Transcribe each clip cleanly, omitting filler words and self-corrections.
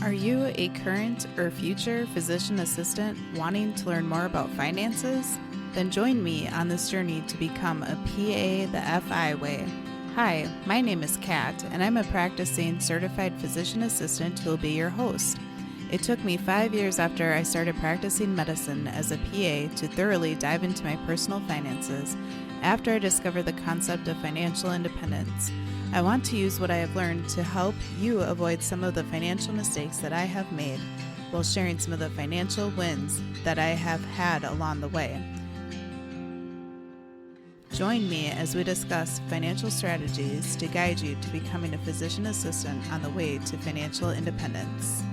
Are you a current or future physician assistant wanting to learn more about finances? Then join me on this journey to become a PA the FI way. Hi, my name is Kat, and I'm a practicing certified physician assistant who will be your host. It took me 5 years after I started practicing medicine as a PA to thoroughly dive into my personal finances after I discovered the concept of financial independence. I want to use what I have learned to help you avoid some of the financial mistakes that I have made while sharing some of the financial wins that I have had along the way. Join me as we discuss financial strategies to guide you to becoming a physician assistant on the way to financial independence.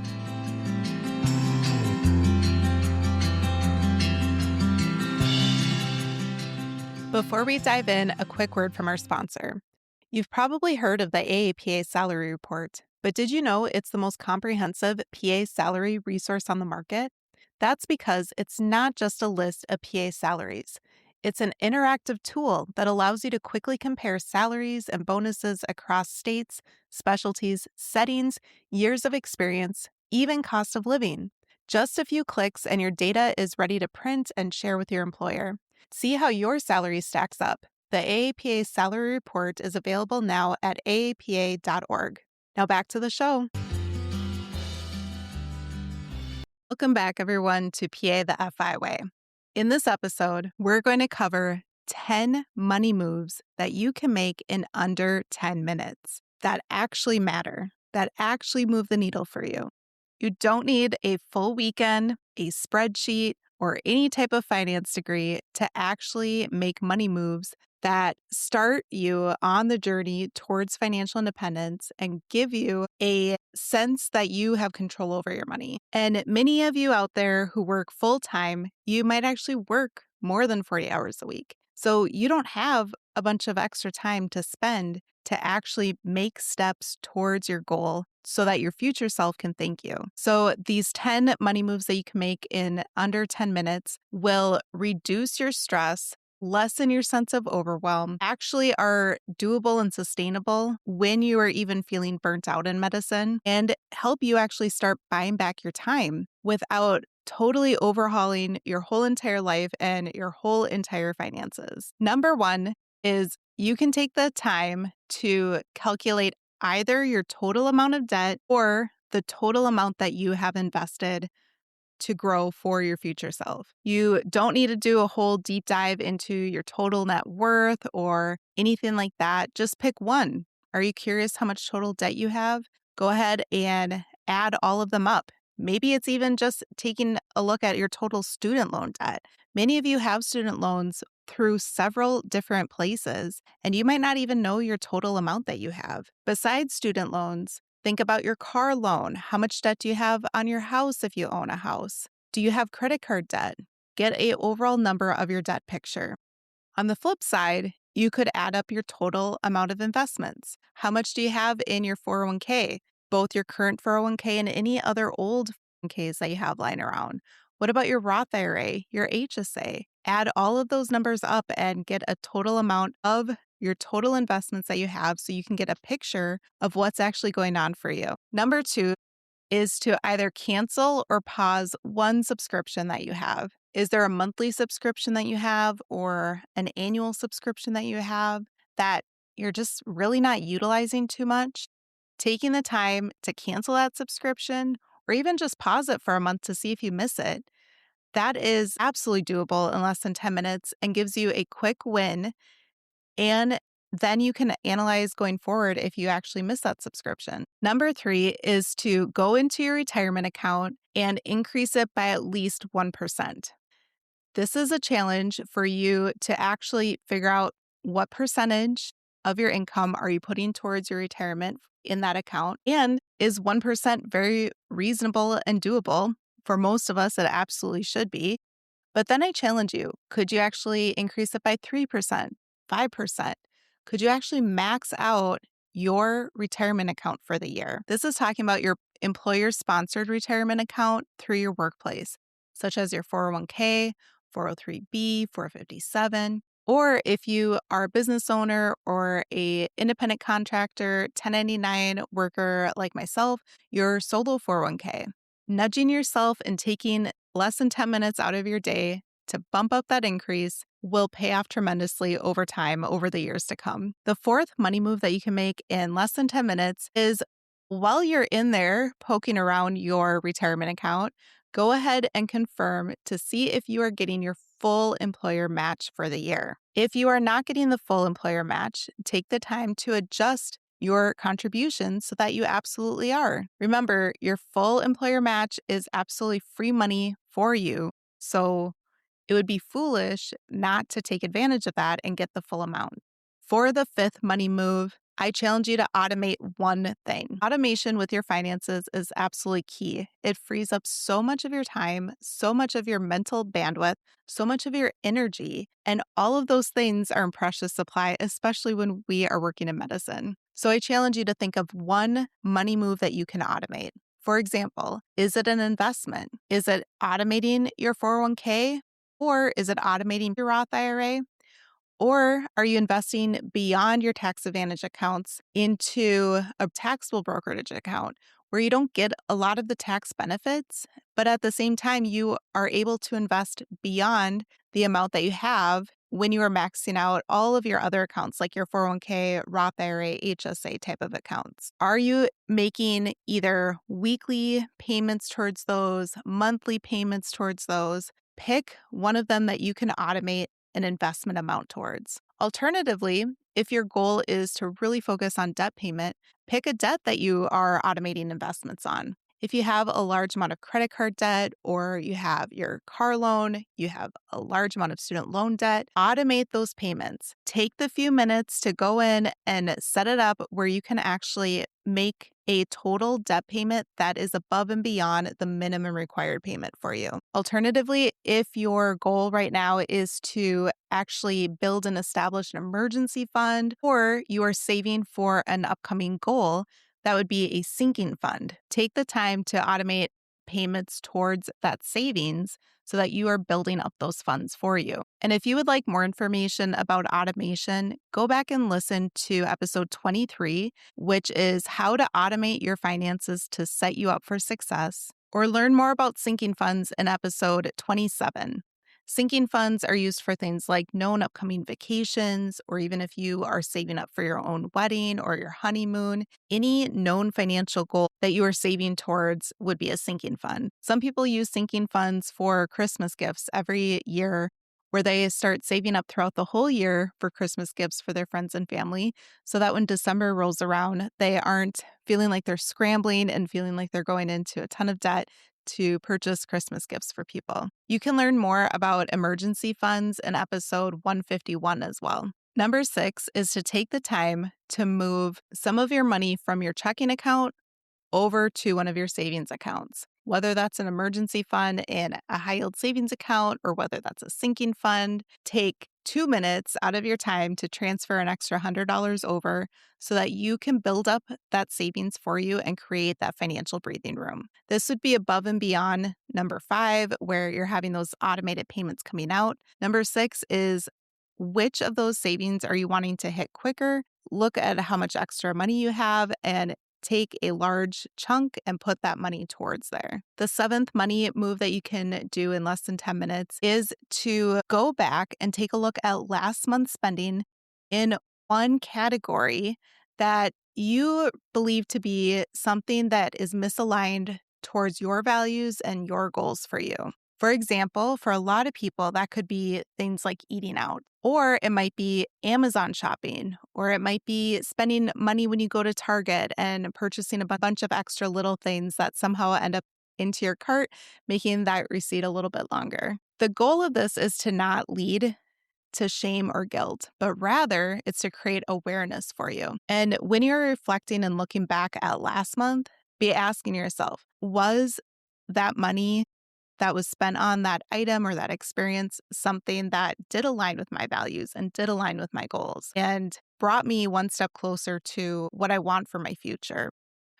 Before we dive in, a quick word from our sponsor. You've probably heard of the AAPA Salary Report, but did you know it's the most comprehensive PA salary resource on the market? That's because it's not just a list of PA salaries. It's an interactive tool that allows you to quickly compare salaries and bonuses across states, specialties, settings, years of experience, even cost of living. Just a few clicks and your data is ready to print and share with your employer. See how your salary stacks up. The AAPA Salary Report is available now at aapa.org. Now back to the show. Welcome back, everyone, to PA the FI Way. In this episode, we're going to cover 10 money moves that you can make in under 10 minutes that actually matter, that actually move the needle for you. You don't need a full weekend, a spreadsheet, or any type of finance degree to actually make money moves that start you on the journey towards financial independence and give you a sense that you have control over your money. And many of you out there who work full time, you might actually work more than 40 hours a week. So you don't have a bunch of extra time to spend to actually make steps towards your goal so that your future self can thank you. So these 10 money moves that you can make in under 10 minutes will reduce your stress, lessen your sense of overwhelm, actually are doable and sustainable when you are even feeling burnt out in medicine, and help you actually start buying back your time without totally overhauling your whole entire life and your whole entire finances. Number one is you can take the time to calculate either your total amount of debt or the total amount that you have invested to grow for your future self. You don't need to do a whole deep dive into your total net worth or anything like that. Just pick one. Are you curious how much total debt you have? Go ahead and add all of them up. Maybe it's even just taking a look at your total student loan debt. Many of you have student loans through several different places, and you might not even know your total amount that you have. Besides student loans, think about your car loan. How much debt do you have on your house if you own a house? Do you have credit card debt? Get an overall number of your debt picture. On the flip side, you could add up your total amount of investments. How much do you have in your 401k, both your current 401k and any other old 401ks that you have lying around? What about your Roth IRA, your HSA? Add all of those numbers up and get a total amount of your total investments that you have so you can get a picture of what's actually going on for you. Number two is to either cancel or pause one subscription that you have. Is there a monthly subscription that you have or an annual subscription that you have that you're just really not utilizing too much? Taking the time to cancel that subscription or even just pause it for a month to see if you miss it, that is absolutely doable in less than 10 minutes and gives you a quick win. And then you can analyze going forward if you actually miss that subscription. Number three is to go into your retirement account and increase it by at least 1%. This is a challenge for you to actually figure out what percentage of your income are you putting towards your retirement in that account, and is 1% very reasonable and doable? For most of us, it absolutely should be. But then I challenge you, could you actually increase it by 3%, 5%? Could you actually max out your retirement account for the year? This is talking about your employer-sponsored retirement account through your workplace, such as your 401k, 403b, 457, Or if you are a business owner or a independent contractor, 1099 worker like myself, your solo 401k. Nudging yourself and taking less than 10 minutes out of your day to bump up that increase will pay off tremendously over time, over the years to come. The fourth money move that you can make in less than 10 minutes is while you're in there poking around your retirement account, go ahead and confirm to see if you are getting your full employer match for the year. If you are not getting the full employer match, take the time to adjust your contributions so that you absolutely are. Remember, your full employer match is absolutely free money for you. So it would be foolish not to take advantage of that and get the full amount. For the fifth money move, I challenge you to automate one thing. Automation with your finances is absolutely key. It frees up so much of your time, so much of your mental bandwidth, so much of your energy, and all of those things are in precious supply, especially when we are working in medicine. So I challenge you to think of one money move that you can automate. For example, is it an investment? Is it automating your 401k? Or is it automating your Roth IRA? Or are you investing beyond your tax advantage accounts into a taxable brokerage account where you don't get a lot of the tax benefits, but at the same time, you are able to invest beyond the amount that you have when you are maxing out all of your other accounts, like your 401k, Roth IRA, HSA type of accounts? Are you making either weekly payments towards those, monthly payments towards those? Pick one of them that you can automate an investment amount towards. Alternatively, if your goal is to really focus on debt payment, pick a debt that you are automating investments on. If you have a large amount of credit card debt, or you have your car loan, you have a large amount of student loan debt, automate those payments. Take the few minutes to go in and set it up where you can actually make a total debt payment that is above and beyond the minimum required payment for you. Alternatively, if your goal right now is to actually build and establish an emergency fund, or you are saving for an upcoming goal, that would be a sinking fund. Take the time to automate payments towards that savings so that you are building up those funds for you. And if you would like more information about automation, go back and listen to episode 23, which is how to automate your finances to set you up for success, or learn more about sinking funds in episode 27. Sinking funds are used for things like known upcoming vacations, or even if you are saving up for your own wedding or your honeymoon. Any known financial goal that you are saving towards would be a sinking fund. Some people use sinking funds for Christmas gifts every year, where they start saving up throughout the whole year for Christmas gifts for their friends and family, so that when December rolls around, they aren't feeling like they're scrambling and feeling like they're going into a ton of debt to purchase Christmas gifts for people. You can learn more about emergency funds in episode 151 as well. Number 6 is to take the time to move some of your money from your checking account over to one of your savings accounts, whether that's an emergency fund in a high yield savings account or whether that's a sinking fund. Take 2 minutes out of your time to transfer an extra $100 over so that you can build up that savings for you and create that financial breathing room. This would be above and beyond number 5, where you're having those automated payments coming out. Number 6 is, which of those savings are you wanting to hit quicker? Look at how much extra money you have and take a large chunk and put that money towards there. The 7th money move that you can do in less than 10 minutes is to go back and take a look at last month's spending in one category that you believe to be something that is misaligned towards your values and your goals for you. For example, for a lot of people, that could be things like eating out, or it might be Amazon shopping, or it might be spending money when you go to Target and purchasing a bunch of extra little things that somehow end up into your cart, making that receipt a little bit longer. The goal of this is to not lead to shame or guilt, but rather it's to create awareness for you. And when you're reflecting and looking back at last month, be asking yourself, was that money that was spent on that item or that experience something that did align with my values and did align with my goals and brought me one step closer to what I want for my future?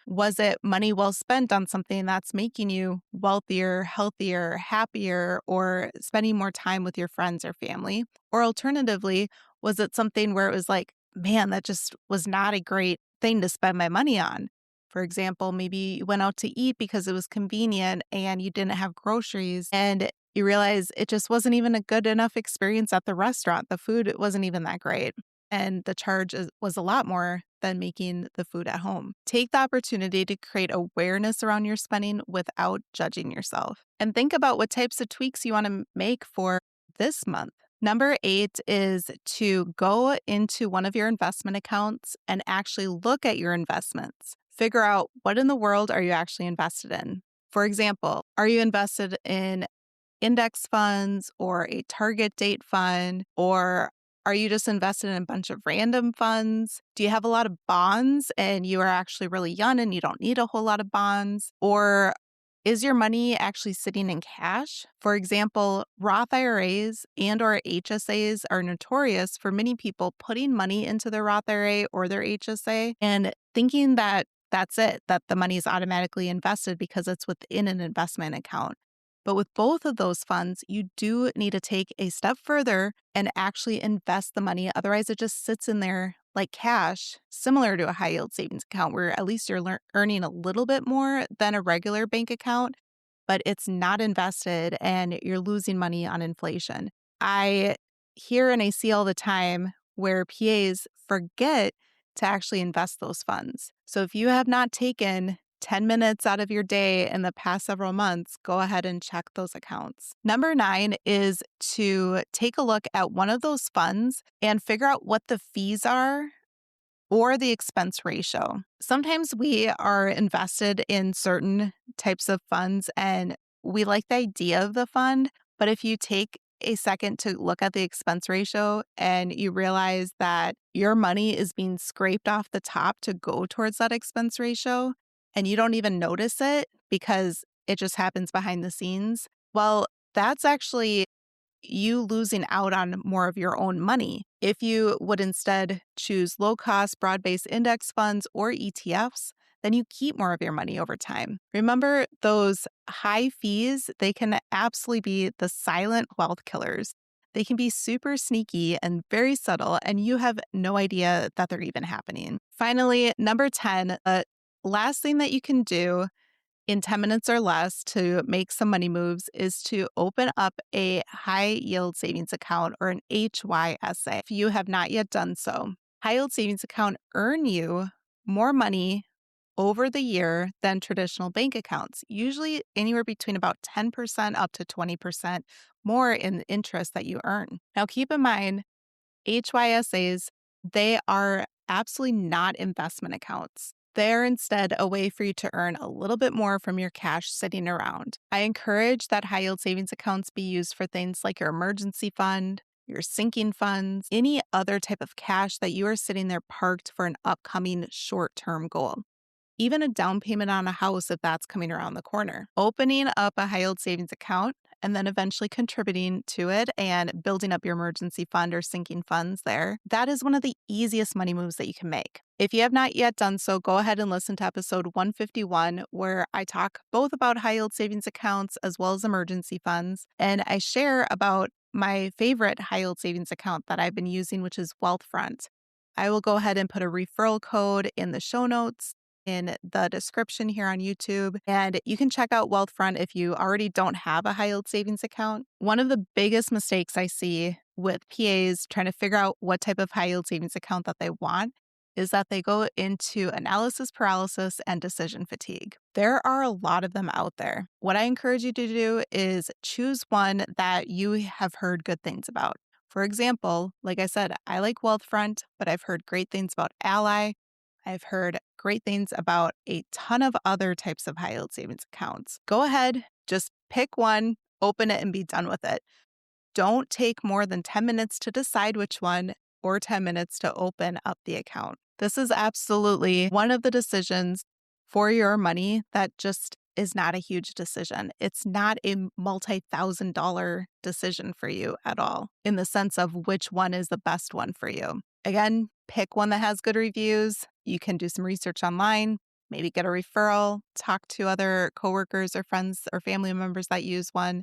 Was it money well spent on something that's making you wealthier, healthier, happier, or spending more time with your friends or family? Or alternatively, was it something where it was like, man, that just was not a great thing to spend my money on? For example, maybe you went out to eat because it was convenient and you didn't have groceries and you realize it just wasn't even a good enough experience at the restaurant. The food wasn't even that great. And the was a lot more than making the food at home. Take the opportunity to create awareness around your spending without judging yourself. And think about what types of tweaks you want to make for this month. Number 8 is to go into one of your investment accounts and actually look at your investments. Figure out what in the world are you actually invested in. For example, are you invested in index funds or a target date fund? Or are you just invested in a bunch of random funds? Do you have a lot of bonds and you are actually really young and you don't need a whole lot of bonds? Or is your money actually sitting in cash? For example, Roth IRAs and or HSAs are notorious for many people putting money into their Roth IRA or their HSA and thinking that that's it, that the money is automatically invested because it's within an investment account. But with both of those funds, you do need to take a step further and actually invest the money. Otherwise, it just sits in there like cash, similar to a high yield savings account, where at least you're earning a little bit more than a regular bank account, but it's not invested and you're losing money on inflation. I hear and I see all the time where PAs forget to actually invest those funds. So if you have not taken 10 minutes out of your day in the past several months, go ahead and check those accounts. Number 9 is to take a look at one of those funds and figure out what the fees are or the expense ratio. Sometimes we are invested in certain types of funds and we like the idea of the fund, but if you take a second to look at the expense ratio and you realize that your money is being scraped off the top to go towards that expense ratio and you don't even notice it because it just happens behind the scenes, well, that's actually you losing out on more of your own money. If you would instead choose low cost, broad based index funds or ETFs, then you keep more of your money over time. Remember, those high fees, they can absolutely be the silent wealth killers. They can be super sneaky and very subtle, and you have no idea that they're even happening. Finally, number 10, last thing that you can do in 10 minutes or less to make some money moves is to open up a high yield savings account or an HYSA if you have not yet done so. High yield savings account earn you more money over the year than traditional bank accounts, usually anywhere between about 10% up to 20% more in the interest that you earn. Now keep in mind, HYSAs, they are absolutely not investment accounts. They're instead a way for you to earn a little bit more from your cash sitting around. I encourage that high yield savings accounts be used for things like your emergency fund, your sinking funds, any other type of cash that you are sitting there parked for an upcoming short term goal. Even a down payment on a house if that's coming around the corner. Opening up a high yield savings account and then eventually contributing to it and building up your emergency fund or sinking funds there, that is one of the easiest money moves that you can make. If you have not yet done so, go ahead and listen to episode 151, where I talk both about high yield savings accounts as well as emergency funds. And I share about my favorite high yield savings account that I've been using, which is Wealthfront. I will go ahead and put a referral code in the show notes in the description here on YouTube. And you can check out Wealthfront if you already don't have a high yield savings account. One of the biggest mistakes I see with PAs trying to figure out what type of high yield savings account that they want is that they go into analysis paralysis and decision fatigue. There are a lot of them out there. What I encourage you to do is choose one that you have heard good things about. For example, like I said, I like Wealthfront, but I've heard great things about Ally. I've heard great things about a ton of other types of high yield savings accounts. Go ahead, just pick one, open it, and be done with it. Don't take more than 10 minutes to decide which one or 10 minutes to open up the account. This is absolutely one of the decisions for your money that just is not a huge decision. It's not a multi-$1,000 decision for you at all in the sense of which one is the best one for you. Again, pick one that has good reviews. You can do some research online. maybe get a referral, talk to other coworkers or friends or family members that use one,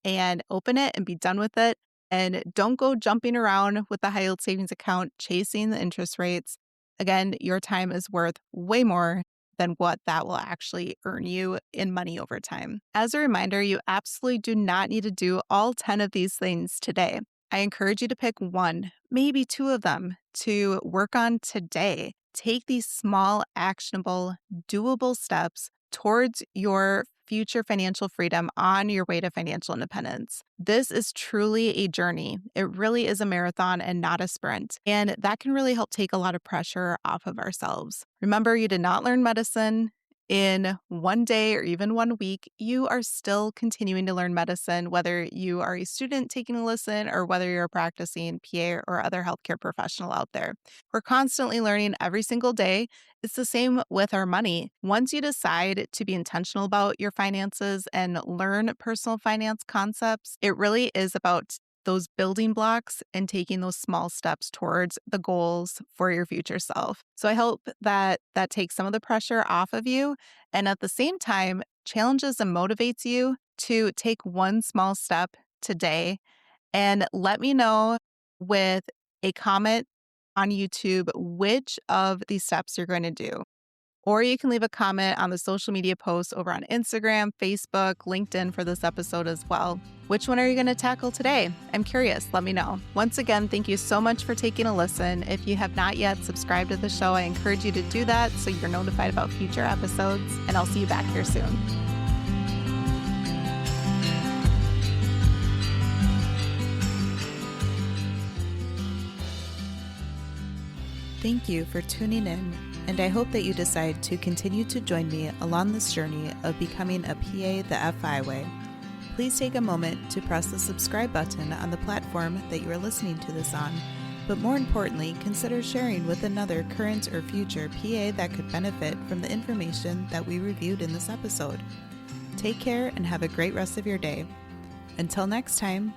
and open it and be done with it. And don't go jumping around with the high yield savings account, chasing the interest rates. Again, your time is worth way more than what that will actually earn you in money over time. As a reminder, you absolutely do not need to do all 10 of these things today. I encourage you to pick one, maybe two of them to work on today. Take these small, actionable, doable steps towards your future financial freedom on your way to financial independence. This is truly a journey. It really is a marathon and not a sprint. And that can really help take a lot of pressure off of ourselves. Remember, you did not learn medicine in one day or even 1 week. You are still continuing to learn medicine, whether you are a student taking a listen or whether you're a practicing PA or other healthcare professional out there. We're constantly learning every single day. It's the same with our money. Once you decide to be intentional about your finances and learn personal finance concepts, it really is about those building blocks and taking those small steps towards the goals for your future self. So I hope that that takes some of the pressure off of you and at the same time challenges and motivates you to take one small step today. And let me know with a comment on YouTube which of these steps you're going to do. Or you can leave a comment on the social media posts over on Instagram, Facebook, LinkedIn for this episode as well. Which one are you going to tackle today? I'm curious. Let me know. Once again, thank you so much for taking a listen. If you have not yet subscribed to the show, I encourage you to do that so you're notified about future episodes. And I'll see you back here soon. Thank you for tuning in, and I hope that you decide to continue to join me along this journey of becoming a PA the FI way. Please take a moment to press the subscribe button on the platform that you are listening to this on, but more importantly, consider sharing with another current or future PA that could benefit from the information that we reviewed in this episode. Take care and have a great rest of your day. Until next time,